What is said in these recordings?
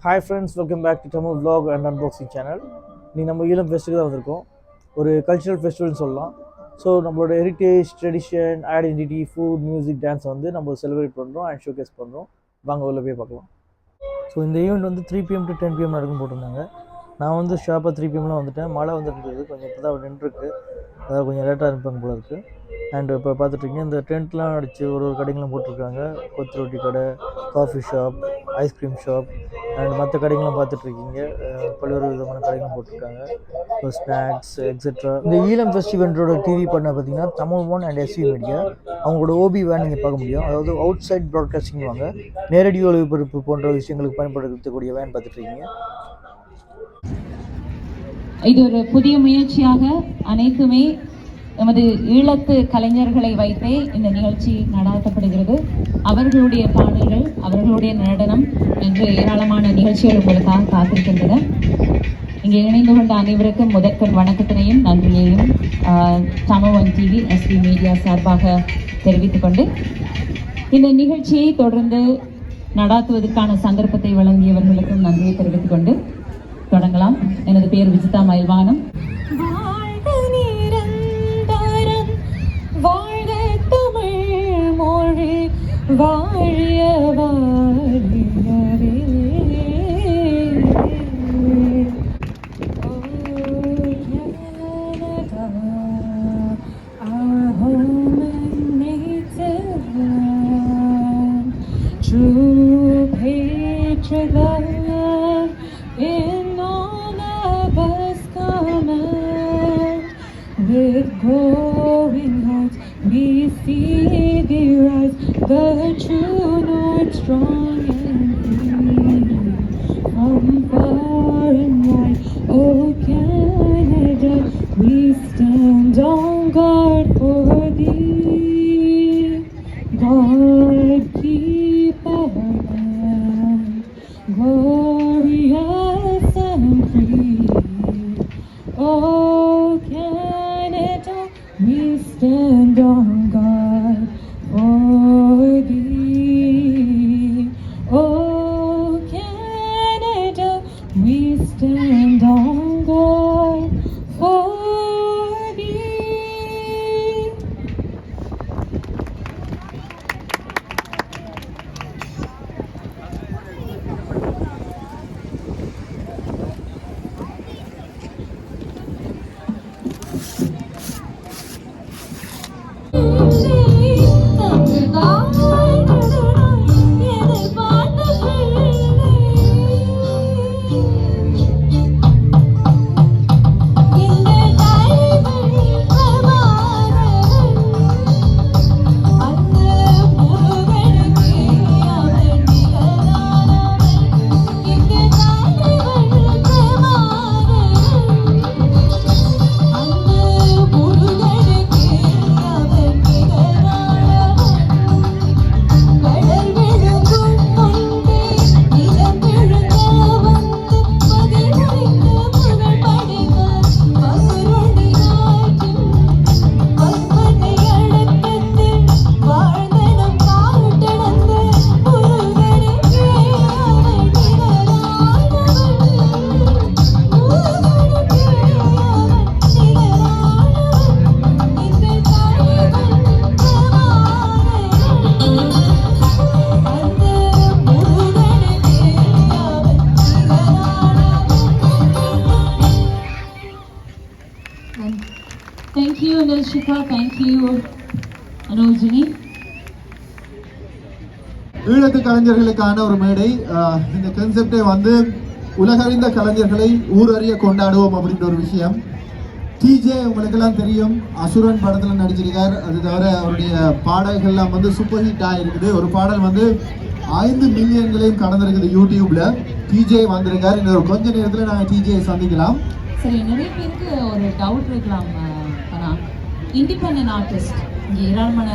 Hi friends, welcome back to Tamil vlog and unboxing channel. நீங்கள் நம்ம ஈழம் ஃபெஸ்ட்டுக்கு தான் வந்திருக்கோம். ஒரு கல்ச்சுரல் ஃபெஸ்டிவல்னு சொல்லலாம். ஸோ நம்மளோட heritage, tradition, identity, food, music, dance வந்து நம்ம செலிப்ரேட் பண்ணுறோம் அண்ட் ஷோகேஸ் பண்ணுறோம். வாங்க உள்ள போய் பார்க்கலாம். ஸோ இந்த ஈவெண்ட் வந்து 3 PM to 10 PM நடக்கும் போட்டிருந்தாங்க. நான் வந்து ஷாப்பாக 3 PMலாம் வந்துட்டேன். மழை வந்துருந்தது, கொஞ்சம் இப்போ தான் நின்றுருக்கு. அதாவது கொஞ்சம் லேட்டாக இருப்பாங்க போல இருக்குது. அண்ட் இப்போ பார்த்துட்ருக்கீங்க, இந்த டென்ட்லாம் அடித்து ஒரு கடைங்களும் போட்டிருக்காங்க. கொத்து ரொட்டி கடை, coffee shop, ice cream shop and மற்ற கடைகளும் பார்த்துட்ருக்கீங்க. பல்வேறு விதமான கடைகளும் போட்டிருக்காங்க. So snacks etcetera. இந்த ஈழம் ஃபெஸ்டிவெண்டோட டிவி பண்ண பார்த்தீங்கன்னா Tamil one and SV media. அவங்களோட ஓபி வேன் நீங்கள் பார்க்க முடியும். அதாவது அவுட் சைட் ப்ராட்காஸ்டிங் வாங்க, நேரடி ஒளிபரப்பு போன்ற விஷயங்களுக்கு பயன்படுத்தக்கூடிய வேன் பார்த்துட்ருக்கீங்க. இது ஒரு புதிய முயற்சியாக அனைத்துமே நமது ஈழத்து கலைஞர்களை வைத்தே இந்த நிகழ்ச்சி நடாத்தப்படுகிறது. அவர்களுடைய பாடல்கள், அவர்களுடைய நடனம் என்று ஏராளமான நிகழ்ச்சிகள் உங்களுக்காக காத்திருக்கின்றன. இங்கே இணைந்து கொண்ட அனைவருக்கும் முதற்கண் வணக்கத்தினையும் நன்றியையும் Tamil one TV SP media சார்பாக தெரிவித்துக் கொண்டு இந்த நிகழ்ச்சியை தொடர்ந்து நடாத்துவதற்கான சந்தர்ப்பத்தை வழங்கியவர்களுக்கும் நன்றியை தெரிவித்துக் கொண்டு தொடங்கலாம். எனது பெயர் விஜிதா மயில்வானம். வாழ்க தமிழ் மொழி, வாழிய வாழியவே. True hatred love in all of us command. With growing hearts we see thee rise, the true north strong and free. From far and wide, oh Canada, we stand on guard for thee. God keep our land glorious and free. Oh Canada, we stand on guard for thee. Oh Canada, we stand on guard for thee. Thank you, Nilshika. Thank you, Anojini. ஈழத்து கலைஞர்களுக்கான ஒரு மேடை. இந்த கன்செப்டே வந்து உலகறிந்த கலைஞர்களை ஊரறிய கொண்டாடுவோம் அப்படின்ற ஒரு விஷயம். டிஜே உங்களுக்கெல்லாம் தெரியும், அசுரன் படத்தில் நடிச்சிருக்கார். அது தவிர அவருடைய பாடல்கள்லாம் வந்து சூப்பர் ஹிட் ஆகிருக்குது. ஒரு பாடல் வந்து 5 மில்லியன்களையும் கடந்திருக்குது யூடியூப்ல. டிஜே வந்திருக்கார். இன்னொரு கொஞ்ச நேரத்தில் நாங்கள் டிஜே சந்திக்கலாம். சரி, நிறைய பேருக்கு ஒரு டவுட் இருக்கலாம். இண்டிபெண்டன்ட் ஆர்டிஸ்ட் இங்கே ஏராளமான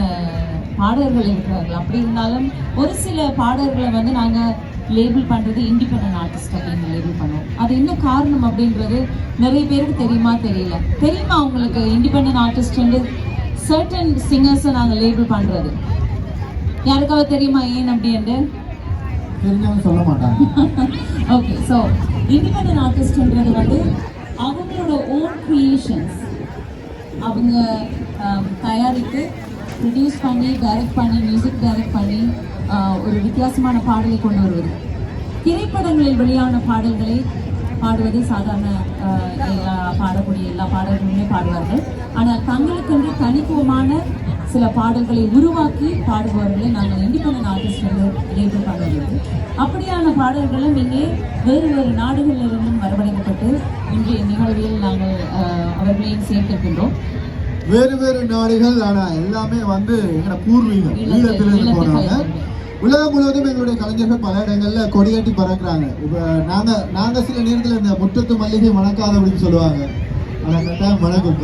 பாடகர்கள் இருக்கிறார்கள். அப்படி இருந்தாலும் ஒரு சில பாடகர்களை வந்து நாங்கள் லேபிள் பண்ணுறது இண்டிபெண்டன்ட் ஆர்டிஸ்ட் அப்படின்னு லேபிள் பண்ணுவோம். அது என்ன காரணம் அப்படின்றது நிறைய பேருக்கு தெரியுமா தெரியல. தெரியுமா உங்களுக்கு இண்டிபெண்டன்ட் ஆர்டிஸ்ட் சர்டன் சிங்கர்ஸை நாங்கள் லேபிள் பண்ணுறது? யாருக்காவது தெரியுமா ஏன் அப்படின்ட்டு? தெரிஞ்சவங்க சொல்ல மாட்டாங்க. ஓகே, ஸோ இண்டிபெண்டன்ட் ஆர்டிஸ்ட்ன்றது வந்து அவங்களோட ஓன் க்ரியேஷன்ஸ் அவங்க தயாரித்து ப்ரொடியூஸ் பண்ணி டைரக்ட் பண்ணி மியூசிக் டைரக்ட் பண்ணி ஒரு வித்தியாசமான பாடலை கொண்டு வருவது. திரைப்படங்களில் வெளியான பாடல்களை பாடுவது சாதாரண பாடக்கூடிய எல்லா பாடல்களுமே பாடுவார்கள். ஆனால் தங்களுக்கென்று தனித்துவமான சில பாடல்களை உருவாக்கி பாடுபவர்களை நாங்கள் இண்டிபெண்டன்ட் ஆர்டிஸ்ட் வந்து லேபிள் பண்ணுறது. அப்படியான பாடல்களும் இங்கே வேறு வேறு நாடுகளிலிருந்தும் வரவழைக்கப்பட்டு இன்றைய நிகழ்வில் நாங்கள் அவர்களையும் சேர்த்திருக்கின்றோம். வேறு வேறு நாடுகள், ஆனா எல்லாமே வந்து எங்களோட பூர்வீகம் ஈழத்திலிருந்து போனாங்க. உலகம் முழுவதும் எங்களுடைய கலைஞர்கள் பல இடங்கள்ல கொடியாட்டி பறக்குறாங்க. இப்ப நாங்க சில நேரத்துல இந்த முற்றத்து மல்லிகை மணக்காத அப்படின்னு சொல்லுவாங்க. ஆனா கட்டாயம் மணக்கும்.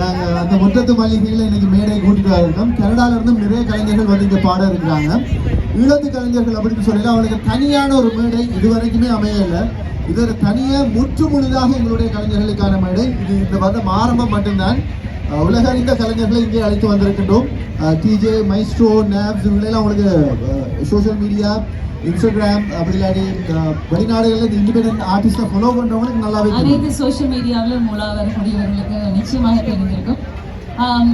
நாங்க அந்த முற்றத்து மல்லிகைகளை இன்னைக்கு மேடை கூட்டிட்டு இருக்கோம். கனடால இருந்தும் நிறைய கலைஞர்கள் வந்து இங்க பாட இருக்கிறாங்க. ஈழத்து கலைஞர்கள் அப்படின்னு சொல்லி அவங்களுக்கு தனியான ஒரு மேடை இதுவரைக்குமே அமையல. இது ஒரு தனியா முற்று முழுதாக எங்களுடைய கலைஞர்களுக்கான மேடை. இது இந்த வருடம் ஆரம்பம் மட்டும்தான். உலக அறிந்த கலைஞர்களை இங்கே அழைத்து வந்திருக்கின்றோம். டிஜே, மைஸ்ட்ரோ, நேப்ஸ் இவங்களெல்லாம் உங்களுக்கு சோஷியல் மீடியா, இன்ஸ்டாகிராம் அப்படி இல்லாட்டி வெளிநாடுகளில் இந்த இண்டிபெண்டன்ட் ஆர்டிஸ்டை ஃபாலோ பண்ணுறவங்களுக்கு நல்லாவே அனைத்து சோஷியல் மீடியாவில் மூலா வரக்கூடியவர்களுக்கு நிச்சயமாக தெரிந்திருக்கும்.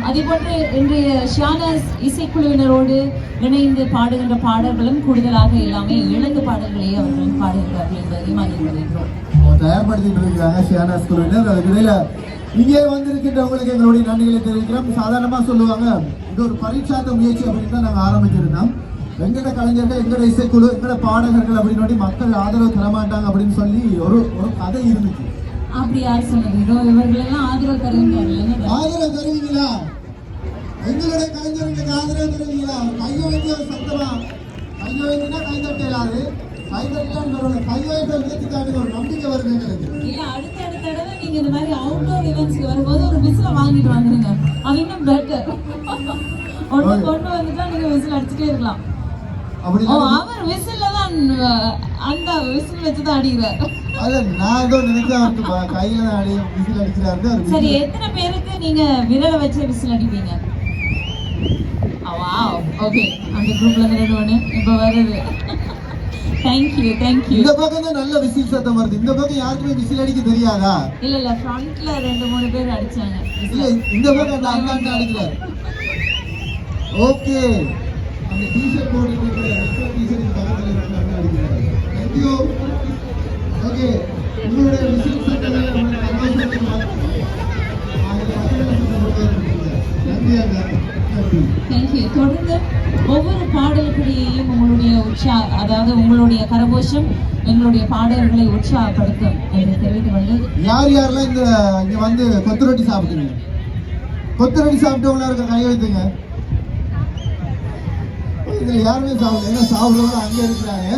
அதே போன்று இன்றைய ஷியானாஸ் இசைக்குழுவினரோடு இணைந்து பாடுகின்ற பாடல்களும் கூடுதலாக எல்லாமே இழந்து பாடல்களையே அவர்கள் பாடுகிறார்கள் என்பதையும் அறிந்து வருகிறோம். தயார்படுத்திட்டு இருக்கிறாங்க ஷியானாஸ் குழுவினர். அதுக்கு இடையில இங்கே வந்திருக்கின்றவங்களுக்கு எங்களுடைய நன்றிகளை தெரிவிக்கிறோம். சாதாரணமா சொல்லுவாங்க இது ஒரு பரீட்சார்த்த முயற்சி அப்படின்னு தான் நாங்கள் ஆரம்பிச்சிருந்தோம். எங்கட கலைஞர்கள், எங்கட இசைக்குழு, எங்கட பாடகர்கள் அப்படின்னு மக்கள் ஆதரவு தரமாட்டாங்க அப்படின்னு சொல்லி ஒரு கதை இருந்துச்சு. அப்படி யார் சொன்னது? இதோ இவர்களெல்லாம் ஆதரவு தருவீங்களா? ஆதரவு தருவீங்களா? எங்களுடைய கலைஞர்களுக்கு ஆதரவு தருவீங்களா? கையை வைத்து ஒரு சத்தமா, கையை வைத்துனா கை தட்டலாது, கை தட்டலான்னு சொல்லணும். கையை வைத்து உயர்த்திக்காட்டு ஒரு நம்பிக்கை வருது எங்களுக்கு. இல்ல அடுத்த தடவை நீங்க இந்த மாதிரி அவுட்டோர் இவெண்ட்ஸ்க்கு வரும்போது ஒரு விசில வாங்கிட்டு வந்துருங்க. அது இன்னும் பெட்டர். ஒன்று கொண்டு வந்துட்டா நீங்க விசில் அடிச்சுட்டே இருக்கலாம். அவர் விசில்ல தான் அந்த விசில் வச்சுதான் அடிக்கிறார். அது நான் ஏதோ நினைச்சேன் அவருக்கு கையில தான் அடி விசில் அடிக்கிறாரு. சரி, எத்தனை பேருக்கு நீங்க விரலை வச்சு விசில் அடிப்பீங்க? Wow, okay. அந்த குரூப்ல இருந்து ஒன்று இப்போ வருது. தேங்க்யூ. இந்த பக்கம் தான் நல்ல விசில் சத்தம் வருது. இந்த பக்கம் யாருக்குமே விசில் அடிக்க தெரியாதா? இல்ல ஃப்ரண்ட்ல 2-3 பேர் அடிச்சாங்க. இல்ல இந்த பக்கம் நான் அடிக்கிறார். ஓகே, அந்த டீ-ஷர்ட் போட்டுட்டு டீ-ஷர்ட் பக்கத்துல இருந்து அடிக்கிறார். தேங்க்யூ. ஓகே, உங்களுடைய விசில் சத்தம் தேங்க்யூ. தொடர்ந்து ஒவ்வொரு பாடலுக்குடையையும் உங்களுடைய கரகோஷம் எங்களுடைய பாடல்களை உற்சாகப்படுத்தும் என்று தெரிவித்து வந்து யார் யாரெல்லாம் இங்க வந்து கொத்து ரொட்டி சாப்பிட்டீங்க? கொத்து ரொட்டி சாப்பிட்டவங்களா இருக்க கை வைத்துங்க. இதுல யாருமே சாப்பிடல. ஏன்னா சாப்பிடுறவங்க அங்க இருக்கிறாங்க.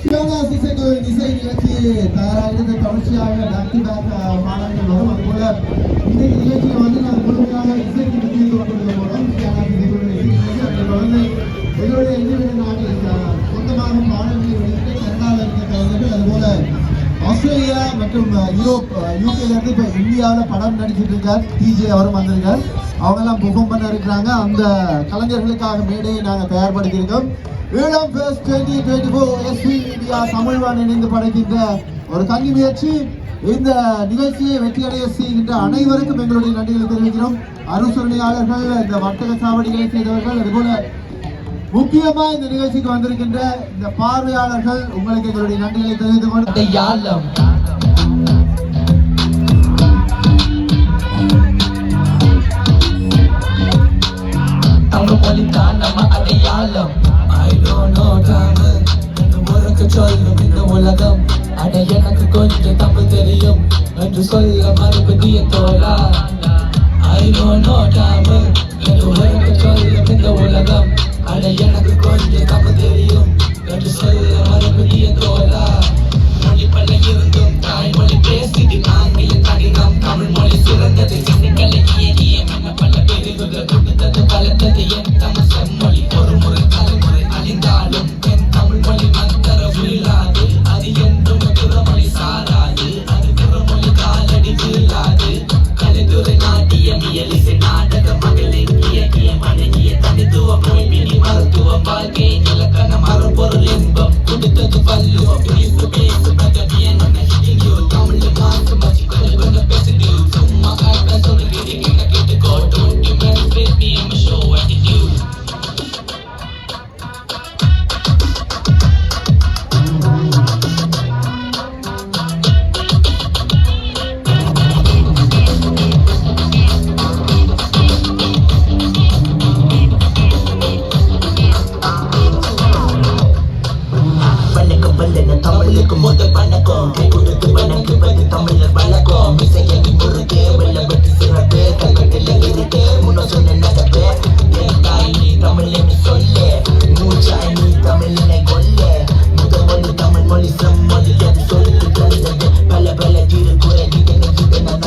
ஷியானாஸ் இசைக்குழுவின் இசை நிகழ்ச்சி தயாராகிறது. தொடர்ச்சியாக பேக் டு பேக் பாடல்கள் வரும். அதுபோல இந்த நிகழ்ச்சியை வந்து நாங்கள் முழுமையாக இசைக்கு முக்கியத்துவம் கொடுக்க போறோம். ஷியானாஸ் இசைக்குழுவின் இசை நிகழ்ச்சி அதில் வந்து எங்களுடைய இந்தியன் நாட்டில் சொந்தமாக பாடல்களை வெளியிட்டு கனடாவில் இருக்க கலைஞர்கள், அதுபோல ஆஸ்திரேலியா மற்றும் யூரோப், யூகேல இருந்து இப்போ இந்தியாவில் படம் நடிச்சிட்டு இருக்கார் டிஜே, அவரும் வந்திருக்கார். அவங்கெல்லாம் பெர்ஃபார்ம் பண்ண இருக்கிறாங்க. அந்த கலைஞர்களுக்காக மேடையை நாங்கள் தயார்படுத்தியிருக்கோம். ஈழம் ஃபெஸ்ட் 2024 எஸ்வி மீடியா தமிழ்வான் இணைந்து படைக்கின்ற ஒரு கல்வி முயற்சி. இந்த நிகழ்ச்சியை வெற்றியடைய செய்கின்ற அனைவருக்கும் எங்களுடைய நன்றிகளை தெரிவிக்கிறோம். அனுசரணையாளர்கள், இந்த வர்த்தக சாவடிகளை செய்தவர்கள், அதுபோல முக்கியமா இந்த நிகழ்ச்சிக்கு வந்திருக்கின்ற இந்த பார்வையாளர்கள், உங்களுக்கு எங்களுடைய நன்றிகளை தெரிவித்துக் கொண்டு சொல்லும் இந்த உலகம் அட எனக்கு கொஞ்சம் தமிழ் தெரியும் என்று சொல்ல மறுபடிய தோழா. I don't know தமிழ் என்று உனக்கு சொல்லும் இந்த உலகம் அட எனக்கு கொஞ்சம் தமிழ் தெரியும் என்று சொல்ல மறுபடிய தோழா. மொழி பல இருந்தும் தாய்மொழி பேசிட்டு ஆங்கில கடினம் தமிழ் மொழி சிறந்தது. கலக்கிய மன்ன பல பெருகுதல் கொடுத்தது வளர்ந்தது என் தமிழ் செம்மொழி. ஒரு முறை தலைமுறை அழிந்தாலும் என் தமிழ் மொழி வீழாது. அது என்றும் துறமொழி சாராது. அது துறமொழி காலடி வீழாது. கலைத்துறை நாட்டியம் இயலிசை நாடக மகளிர் இயக்கியம் அழகிய தனித்துவ மொழி மருத்துவம் வாழ்க்கை இலக்கணம் அறப்பொருள் இன்பம் கொடுத்தது சொல்லுவோம் பேசு பேசு பகடி என்ன ஹிட்டிங் யூ தமிழ் மாசு மச்சி கொஞ்சம் கொஞ்சம் பேசுது சும்மா காட்ட சொல்லு கேட்டுக்கோ don't you mess with me I'm a show attitude தமிழுக்கு முதல் வணக்கம் கை கொடுத்து வணங்கு வந்து தமிழர் வழக்கம் இசையணி முருகே வெள்ளப்பட்டு சிறப்பு கல்வெட்டில் இருக்கு முன்ன சொன்ன நடப்பு என் தாய் நீ தமிழ் என்று சொல்ல மூச்சாய் நீ தமிழினை கொல்ல முதல் தமிழ் மொழி செம்மொழி அது சொல்லு கருதது பல பல திருக்குறை இதனை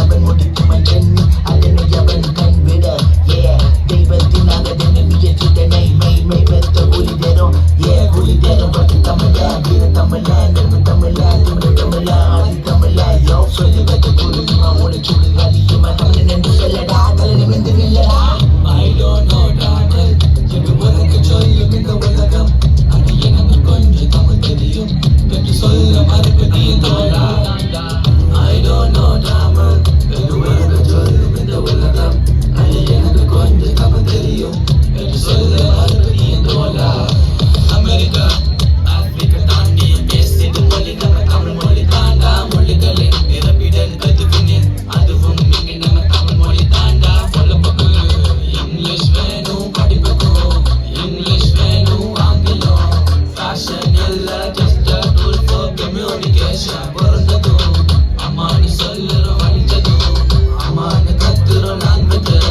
அவன் முடிக்கும் எண்ணி அதனை அவன் கண் விட ஏ தெய்வத்தின் அகதனை முயற்சிதனை மெய் பெற்ற ஒளி தரும் ஏ ஒளி தரும் பட்டு தமிழ வீர தமிழ தமிழா தமிழ் தமிழா ஆதி தமிழா யோ சொல்லி வைக்க புரியுமா உனக்கு சுடு அதிகமா தமிழ் என்று சொல்லடா தலை வந்து நில்லடா I don't know தமிழ் எங்கு உனக்கு சொல்லும் இந்த உலகம் அது எனக்கு கொஞ்சம் தமிழ் தெரியும் என்று சொல்ல மறுபடிய தோழா I don't know தமிழ் எங்கு உனக்கு சொல்லும் இந்த உலகம் அது எனக்கு கொஞ்சம் தமிழ் தெரியும் என்று சொல்ல மறுபடிய தோழா அமெரிக்கா ஆப்பிரிக்கா தாண்டி பேசியது மொழி நம்ம தமிழ் மொழி தாண்டா மொழிகளின் நிரப்பிடல் கதுவினில் அதுவும் இங்கு நம்ம தமிழ் மொழி தாண்டா பொழப்புக்கு இங்கிலீஷ் வேணும் படிப்புக்கும் இங்கிலீஷ் வேணும் ஆங்கிலம் ஃபேஷன் இல்ல just a tool for communication பிறந்ததும் அம்மானு சொல்லுற வழிச்சதும் அம்மானு கத்துறோம் languages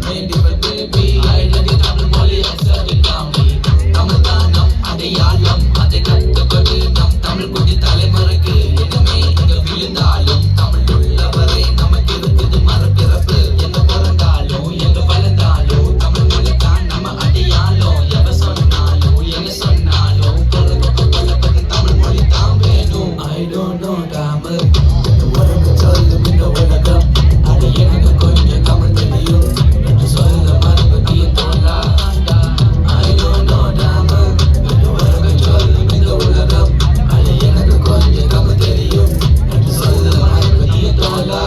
medieval baby identity Tamil மொழி accepted family தமிழ் தான் நம் அடையாளம் அதை கற்றுக்கொண்டு நம் தமிழ் குடி தலைமுறைக்கு இனமே இங்க விழுந்தாலும் தமிழ் உள்ளவரை நமக்கு இருக்குது மறுபிறப்பு எங்க பிறந்தாலும் எங்க வளர்ந்தாலும் தமிழ் மொழி தான் நம்ம அடையாளம் எவ சொன்னாலும் என்ன சொன்னாலும் பிறகு தமிழ் மொழி தான் வேணும் I don't know தமிழ் உனக்கு சொல்லும் இந்த உலகம் அது எனக்கு கொஞ்சம் தமிழ் தெரியும் என்று சொல்ல மறுபடிய தோழா I don't know தமிழ் உனக்கு சொல்லும் இந்த உலகம் அது எனக்கு கொஞ்சம் தமிழ் தெரியும் என்று சொல்ல மறுபடிய தோழா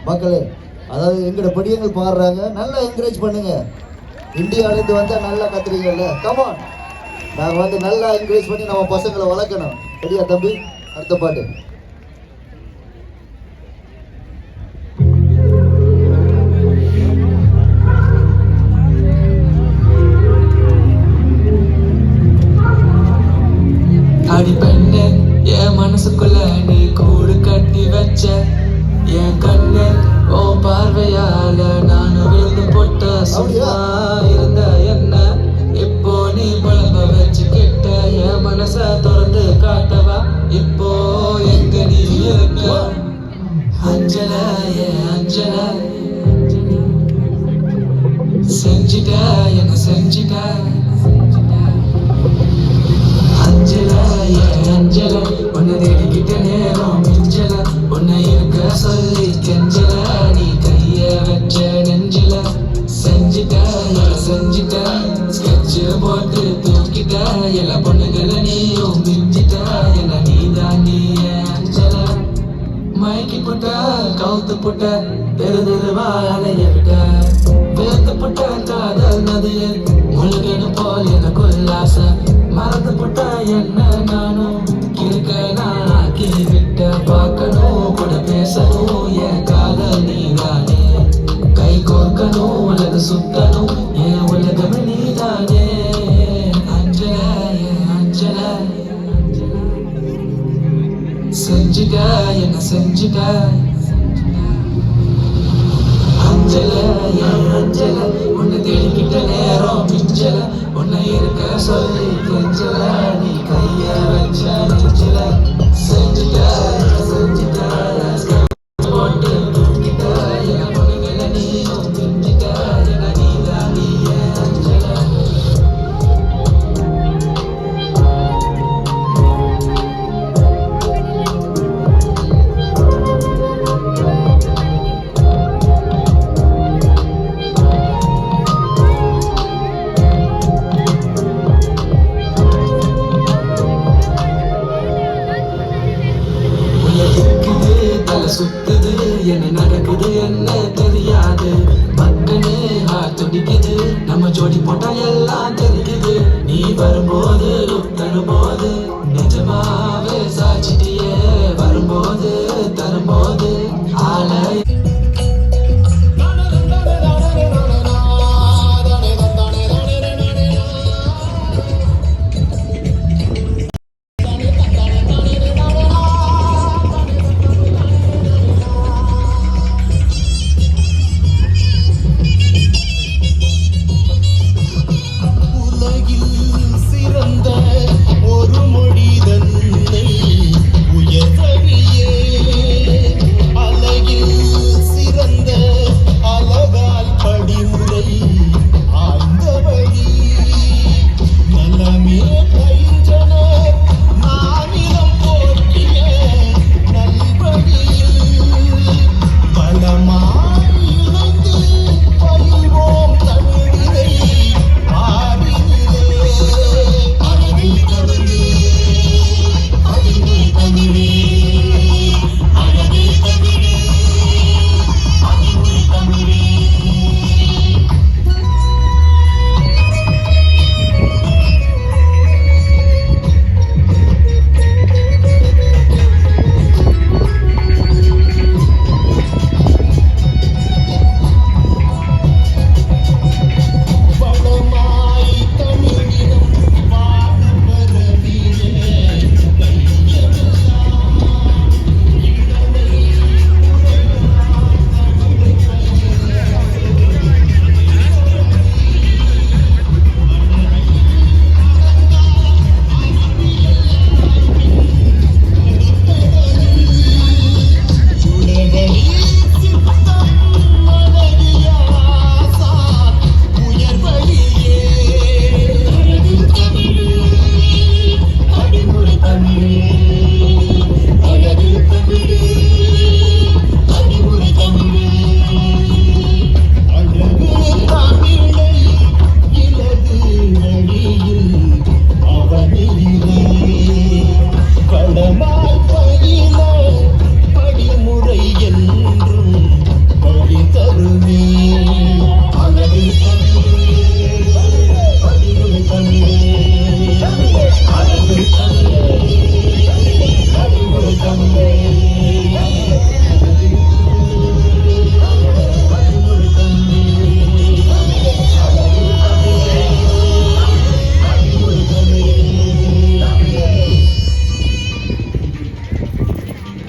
மக்களே, அதாவது எங்கட படியங்கள் பாடுறாங்க, நல்லா என்கரேஜ் பண்ணுங்க. இந்தியாவிலேருந்து வந்தா நல்லா கத்துறீங்கல்ல, கமான். நாங்கள் வந்து நல்லா என்கரேஜ் பண்ணி நம்ம பசங்களை வளர்க்கணும். சரியா தம்பி? அடுத்த பாட்டு. அடி பெண்ணே என் மனசுக்குள்ள நீ கூடு கட்டி வச்ச என் கண்ணே ஓ பார்வையால நானும் விழுந்து போட்ட சும்மா இருந்த என்ன இப்போ நீ பழம்ப வச்சுக்கிட்ட என் மனச திறந்து காட்டவா இப்போ எங்க நீ இருக்க அஞ்சல ஏன் அஞ்சல செஞ்சிட்ட என்ன செஞ்சிட்ட அஞ்சல ஏன் அஞ்சல உன்னை தேடிக்கிட்ட நேரம் மிஞ்சல உன்னை இருக்க சொல்லி கெஞ்சல நீ கைய வச்ச நெஞ்சில செஞ்சிட்ட செஞ்சிட்ட ஸ்கெட்ச் போட்டு தூக்கிட்ட எல்லா பொண்ணுகளை நீயும் மிஞ்சிட்ட என்ன நீதான் நீ அஞ்சல மயக்கி புட்ட கவுத்து புட்ட தெரு தெருவா அலைய விட்ட வேத்து புட்ட காதல் நதியில் முழுகனு போல் எனக்கு உல்லாச மறந்து புட்ட என்ன நானும் இருக்க நானாக்கி விட்ட பார்க்கணும் கூட பேசணும் என் காதல் நீதானே கை கோர்க்கணும் உலக சுத்தணும் என் உலகமே நீதானே அஞ்சல என் அஞ்சல செஞ்சுட்ட என்ன செஞ்சுட்ட அஞ்சல என் அஞ்சல உன்னை தேடிக்கிட்ட நேரம் மிஞ்சல உன்னை இருக்க சொல்லி கெஞ்சல நீ கைய வச்ச நெஞ்சில செஞ்சுட்ட செஞ்சுட்ட போட்டு தூக்கிட்ட என் பொண்ணுங்களை நீயும் மிஞ்சிட்ட என நீதான் நீ அஞ்சல வரும்போது தரும்போது நிஜமாவே சாட்சியே வரும்போது தரும்போது ஆலை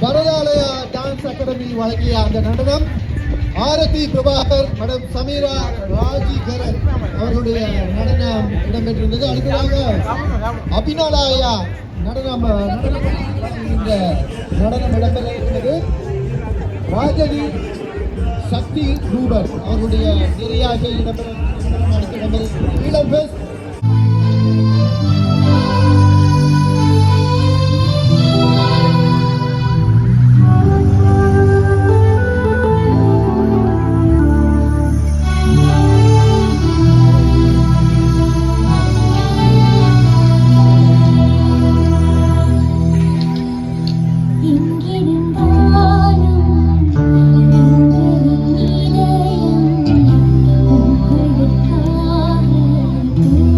பரதாலயா டான்ஸ் அகாடமி வழங்கிய அந்த நடனம் ஆரதி பிரபாகர் மேடம் சமீரா ராஜிகரன் அவர்களுடைய நடனம் இடம்பெற்றிருந்தது. அடுத்ததாக அபிநலாயா நடனம் இடம்பெற இருந்தது. ராஜனி சக்தி ரூபன் அவர்களுடைய நெறியாக இடம்பெற இளம் பெஸ்ட் உங்களுக்காக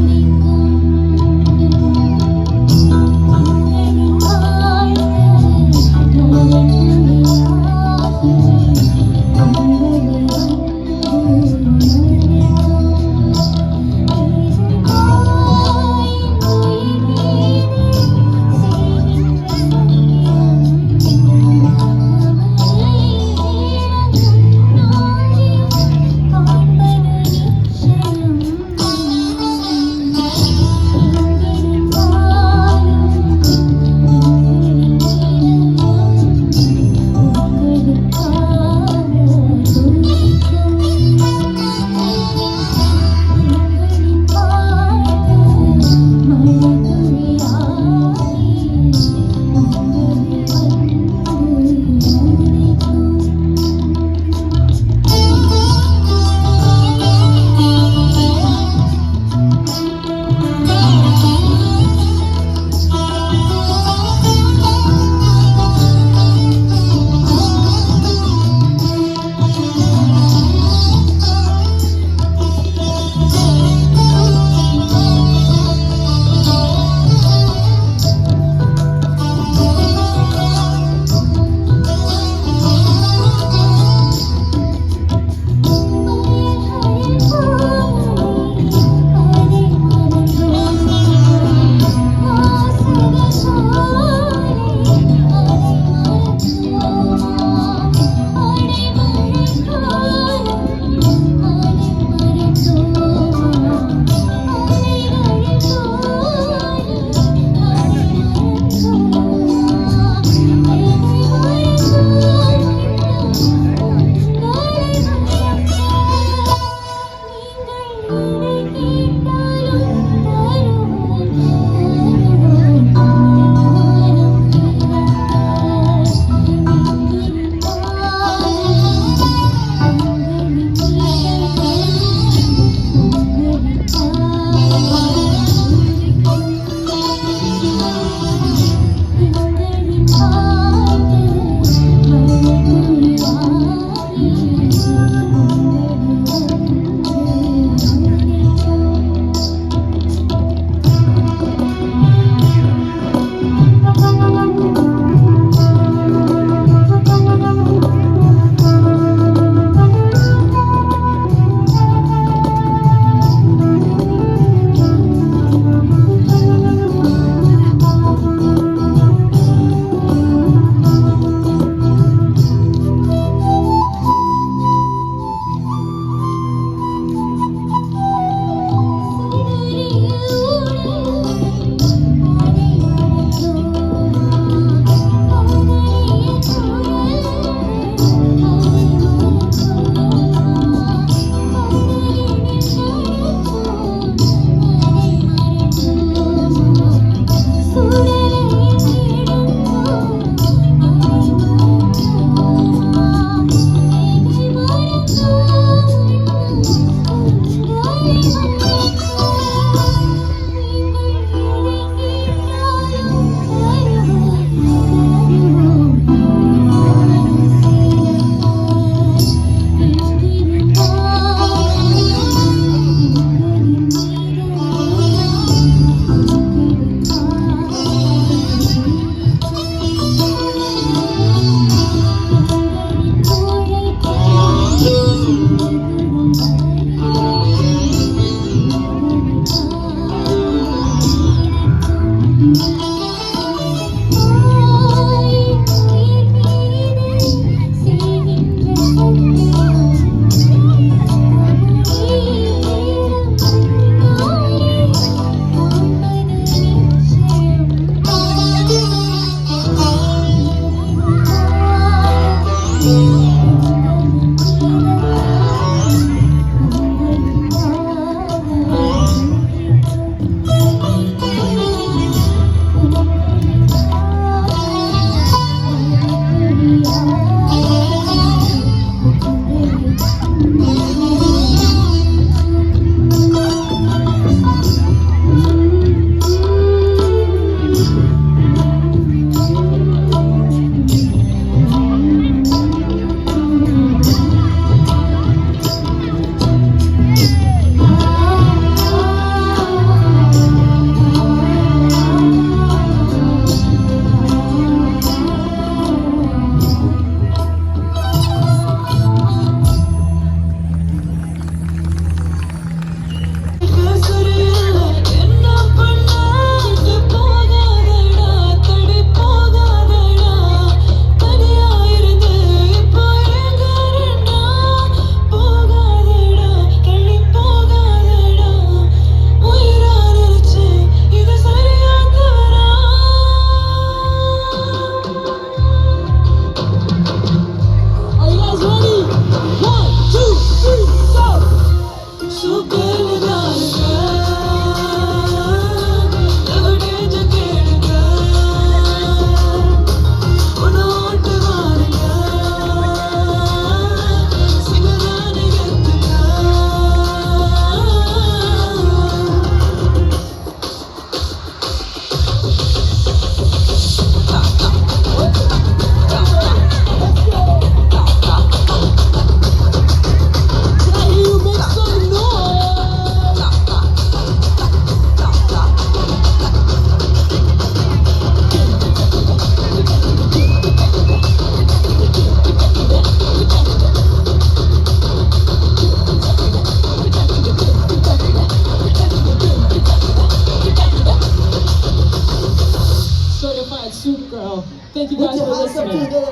Thank you Put guys your for hands up listening. together.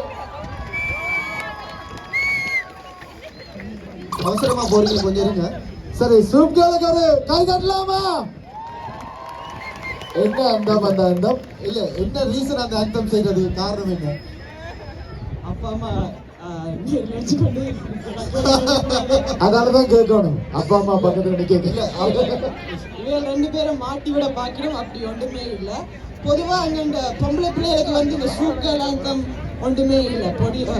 அவசரமா போறீங்க, கொஞ்சம் இருங்க. சரி, சூப்களுக்கு ஒரு கை தட்டலாமா? என்ன அந்தம் இல்ல, என்ன ரீசன் அந்த அந்தம் செய்யறதுக்கு காரணம் என்ன? அப்பா அம்மா நினைச்சு கொண்டு அதனாலதான் கேட்கணும், அப்பா அம்மா பக்கத்துல நிக்க இல்ல. இவங்க 2 பேரும் மாட்டி விட பாக்கணும், அப்படி ஒன்றுமே இல்ல. பொதுவா அங்க இந்த பொம்பளை பிள்ளைகளுக்கு வந்து இந்த சூக்கல் அந்தம் ஒன்றுமே இல்ல.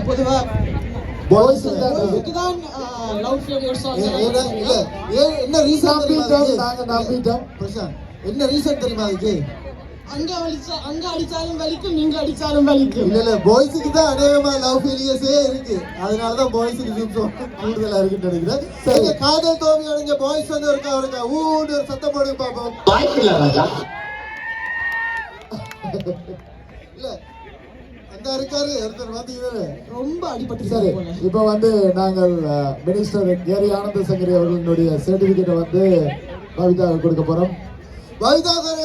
பொதுவா பாய்ஸ் தான் லவ் ஃபெயிலியர் சாங் இல்ல. என்ன ரீசன் நாங்க நம்பிட்டோம். பிரசாந்த், என்ன ரீசன் தெரியுமா அதுக்கு? அங்க அடிச்சாலும் வலிக்கும், நீங்க அடிச்சாலும் வலிக்கும். இல்ல பாய்ஸுக்கு தான் அநேகமா லவ் ஃபெயிலியர்ஸே இருக்கு. அதனாலதான் பாய்ஸுக்கு கூடுதலா இருக்குன்னு நினைக்கிறேன். சரி, காதல் தோல்வி அடைஞ்ச பாய்ஸ் வந்து இருக்கா ஊடு ஒரு சத்தம் போடுங்க பாப்போம். இல்ல, அந்த இருக்காரு ஒருத்தர் வந்து இவரு ரொம்ப அடிபட்டு. சரி, இப்ப வந்து நாங்கள் மினிஸ்டர் கேரி ஆனந்த சங்கரி அவர்களுடைய சர்டிபிகேட்டை வந்து பவிதாவுக்கு கொடுக்க போறோம். பவிதாவுக்கு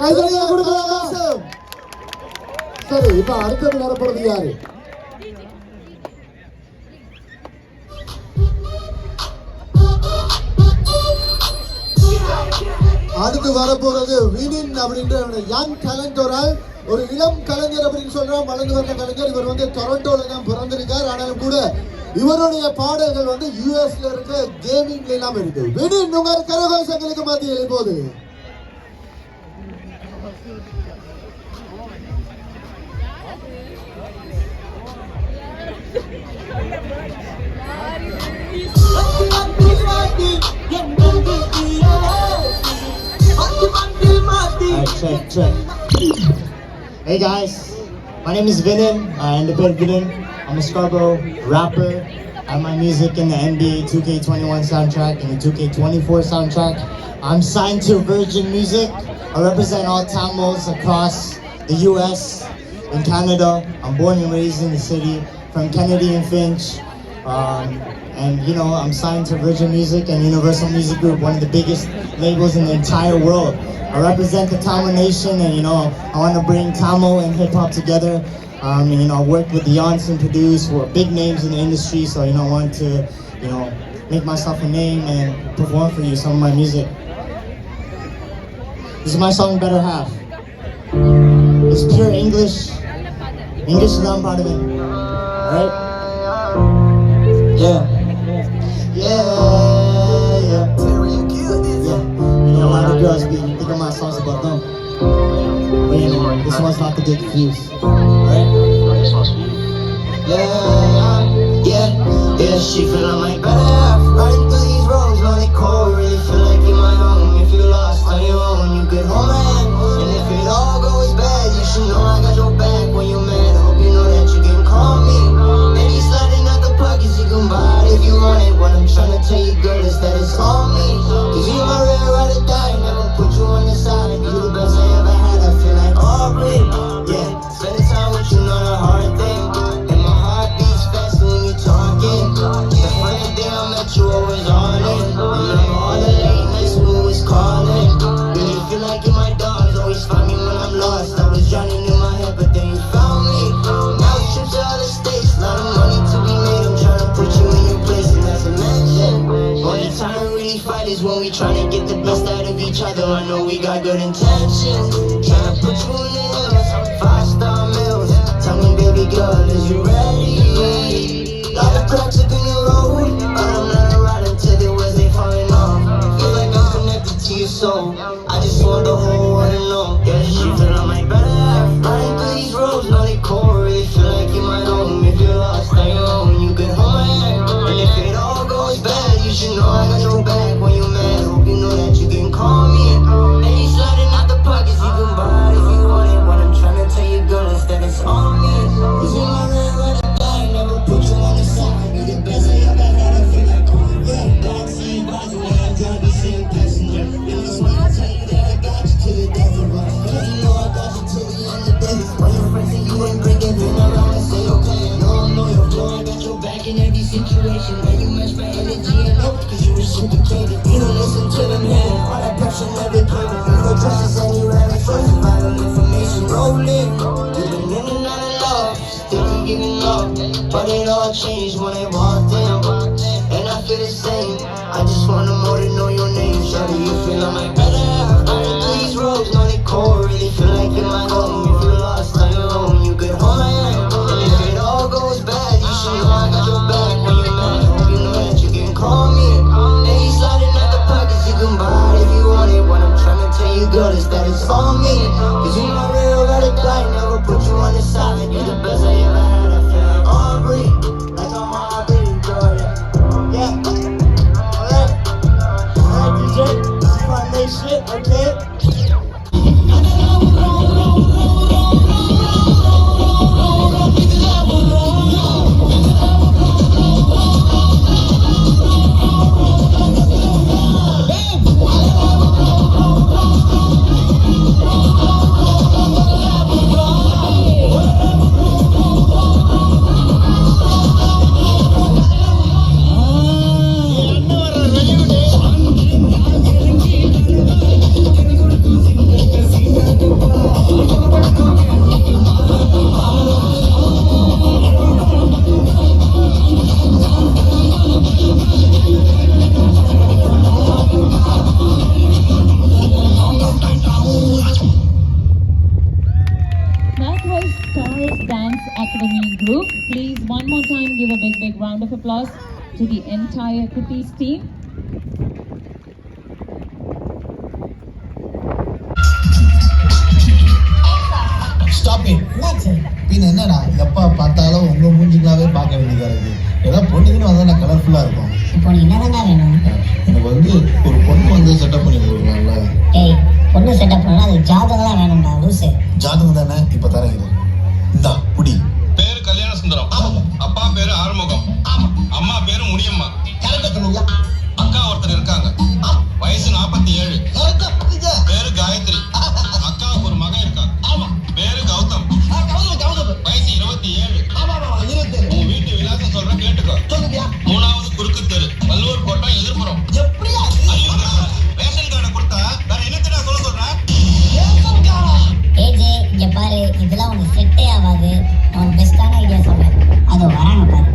கைதடியா கொடுக்கலாம். சரி, இப்ப அடுத்தது வரப்போறது யாரு? அடுத்து வரப்போறது வினின் அப்படின்ற யங் டேலண்ட், ஒரு இளம் கலைஞர் அப்படின்னு சொல்றோம். வளர்ந்து வந்த கலைஞர். இவர் வந்து டொரண்டோல தான் பிறந்திருக்கார். ஆனாலும் கூட இவருடைய பாடல்கள் வந்து யூஎஸ்ல இருக்க கேமிங்ல எல்லாம் இருக்கு. வினின் உங்க கரகோஷங்களுக்கு மத்தியில் போது Check. Hey guys, my name is Vinin, independent Vinin. I'm a Scarborough rapper. I have my music in the NBA 2K21 soundtrack and the 2K24 soundtrack. I'm signed to Virgin Music. I represent all Tamils across the US and Canada. I'm born and raised in the city from Kennedy and Finch. And you know, I'm signed to Virgin Music and Universal Music Group, one of the biggest labels in the entire world. I represent the Tamil nation, and you know, I want to bring Tamil and hip hop together. And you know, I worked with Beyonce and Produce, who are big names in the industry. So you know, I want to, you know, make myself a name and perform for you some of my music. This is my song, Better Half. It's pure English. English is I'm part of it. Alright? Yeah. You know, a lot of girls be thinking my songs about them. But you know, this one's not to get confused. Alright? Yeah, she feeling like better half. Riding through these roads, lonely cold, really feel like you're my own. If you lost on your own, you get home man. And if it all goes bad, you should know I got your back when you're mad. I hope you know that you can call me. And he's sliding out the pockets, you can buy it if you want it. What I'm trying to tell you, girl, is that it's on me. Cause you my real ride or die, never put you on the side. You the best I ever had, I feel like Aubrey. Yeah, spending time with you, not a hard thing. And my heart beats faster when you talking. The first day I met you, I was on it. Remember all the late nights when we was calling. Really feel like you're my dog, always find me when I'm lost. I was drowning in my head, but then you found me. Now it's trips to other states, lot of money to be made. I'm trying to put you in your place, and that's a mansion. Only time we really fight is when we trying to get the best out of each other. I know we got good intentions, trying to put you in the hills, 5-star meals. Tell me, baby girl, is you ready? Lot of cracks up in the road, but I'm not a rider until the wheels they falling off. Feel like I'm connected to your soul. I just want the whole world to know. Yeah, she feel like my better half. Riding through these roads, lonely cold, really feel like you're my home. If you're lost on your own, you can hold my hand. And if it all goes bad, you should know I got your back when you're mad. Hope you know that you can call me. And you sliding out the pockets, you can buy it if you want it. What I'm trying to tell you, girl, is that it's on me. Cause you're my real ride or die, never put you on the side. You're the best I ever had, I feel like, yeah. Backseat, by the way, I drive the same passenger. And that's why I tell you. on me. Cause you know real got it tight, never put you on the side. You're the best I ever had, I feel Aubrey, like I'm Aubrey, Jordan. Yeah, alright, DJ, you want to make shit, okay? That was Stars Dance Academy group. Please, one more time, give a big round of applause to the entire Kutties team. Stop it. பின் என்னடா எப்போ பார்த்தாலும் உங்க மூஞ்சிங்களாவே பார்க்க வேண்டியதா இருக்கு. ஏதாவது பொண்ணுக்குன்னு வந்தா கலர்ஃபுல்லா இருக்கும். இப்போ நீ என்னதான்டா வேணும்? எனக்கு வந்து ஒரு பொண்ணு வந்து செட்டப் பண்ணி கொடுக்கலாம்ல. ஏய், பொண்ணு செட்டப் பண்ணா அது ஜாதகம்லாம் வேணும்டா லூசு. ஜாதகம் தானே இப்ப தரேன். இந்தா புடி. பேரு கல்யாண சுந்தரம். அப்பா பேரு ஆறுமுகம். அம்மா பேரு முனியம்மா. அக்கா ஒருத்தர் இருக்காங்க. வயசு 47. பேரு காயத்ரி. அக்காவுக்கு ஒரு மகன் இருக்காங்க. பேரு கௌதம். வயசு 27. உன் வீட்டு விலாசம் சொல்றேன் கேட்டுக்கோ. 3வது குறுக்கு தெரு, வல்லூர் கோட்டம், எதிர்ப்புறம். ரேஷன் கார்டை கொடுத்தா வேற என்னத்தடா சொல்ல சொல்றேன்? ஏஜே, இங்க பாரு, இதெல்லாம் உனக்கு செட்டே ஆகாது. உனக்கு பெஸ்டான ஐடியா சொல்றேன். அதோ வராங்க பாரு.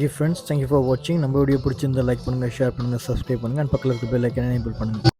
தேங்க்யூ ஃப்ரெண்ட்ஸ், தேங்க்யூ ஃபார் வாட்சிங். நம்ம வீடியோ பிடிச்சிருந்தா லைக் பண்ணுங்கள், ஷேர் பண்ணுங்கள், சப்ஸ்கிரைப் பண்ணுங்கள், அண்ட் பக்கத்தில் இருக்க பெல் ஐக்கனை எனேபிள் பண்ணுங்கள்.